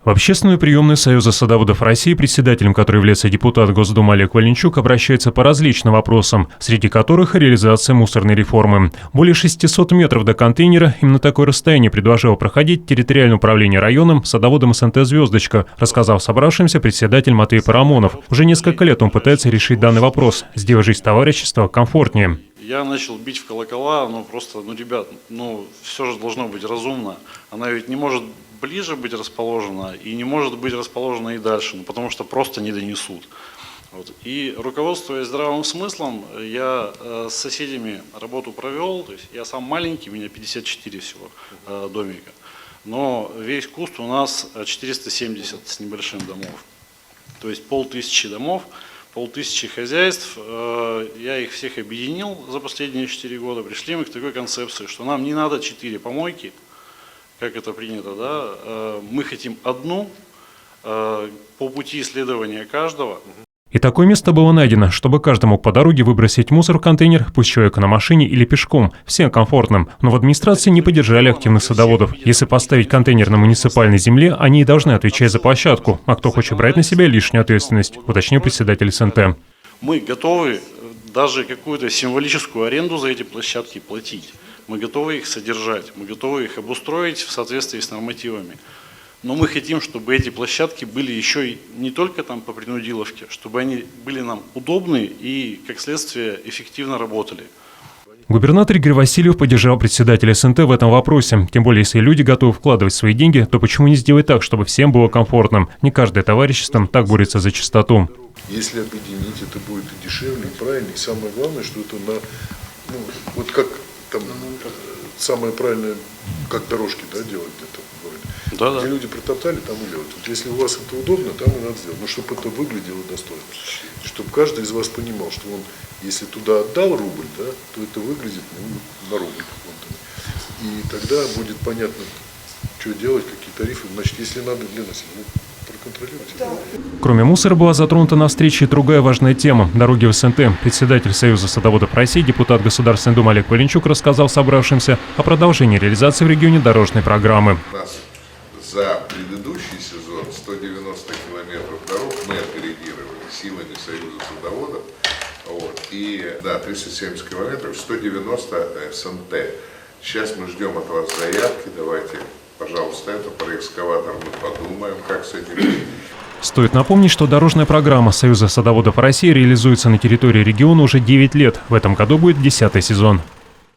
В общественную приемную Союза садоводов России, председателем которой является депутат Госдумы Олег Валенчук, обращается по различным вопросам, среди которых реализация мусорной реформы. Более 600 метров до контейнера, именно такое расстояние предложило проходить территориальное управление районом садоводом СНТ «Звездочка», рассказал собравшимся председатель Матвей Парамонов. Уже несколько лет он пытается решить данный вопрос, сделать жизнь товарищества комфортнее. Я начал бить в колокола, ребят, все же должно быть разумно. Она ведь не может ближе быть расположена и не может быть расположена и дальше, потому что просто не донесут. И руководствуясь здравым смыслом, я с соседями работу провел, то есть я сам маленький, у меня 54 всего домика, но весь куст у нас 470 с небольшим домов, то есть 500 домов. 500 хозяйств, я их всех объединил за последние 4 года, пришли мы к такой концепции, что нам не надо 4 помойки, как это принято, да? Мы хотим одну по пути исследования каждого. И такое место было найдено, чтобы каждый мог по дороге выбросить мусор в контейнер, пусть человек на машине или пешком, всем комфортным. Но в администрации не поддержали активных садоводов. Если поставить контейнер на муниципальной земле, они и должны отвечать за площадку. А кто хочет брать на себя лишнюю ответственность, уточнил председатель СНТ. Мы готовы даже какую-то символическую аренду за эти площадки платить. Мы готовы их содержать, мы готовы их обустроить в соответствии с нормативами. Но мы хотим, чтобы эти площадки были еще и не только там по принудиловке, чтобы они были нам удобны и, как следствие, эффективно работали. Губернатор Игорь Васильев поддержал председателя СНТ в этом вопросе. Тем более, если люди готовы вкладывать свои деньги, то почему не сделать так, чтобы всем было комфортно? Не каждое товарищество так борется за чистоту. Если объединить, это будет и дешевле, и правильнее. И самое главное, что это самое правильное, как дорожки делать где-то в городе. Да. Где люди протоптали, там и делают. Если у вас это удобно, там и надо сделать. Но чтобы это выглядело достойно. Чтобы каждый из вас понимал, что он, если туда отдал рубль, то это выглядит на рубль. И тогда будет понятно, что делать, какие тарифы. Значит, если надо для населения, проконтролировать. Да. Кроме мусора была затронута на встрече и другая важная тема – дороги в СНТ. Председатель Союза садоводов России, депутат Государственной Думы Олег Валенчук рассказал собравшимся о продолжении реализации в регионе дорожной программы. За предыдущий сезон 190 километров дорог мы опередировали силами Союза садоводов. И 370 километров, 190 СНТ. Сейчас мы ждем от вас заявки. Давайте, пожалуйста, это про экскаватор мы подумаем, как с этим быть. Стоит напомнить, что дорожная программа Союза садоводов России реализуется на территории региона уже 9 лет. В этом году будет 10-й сезон.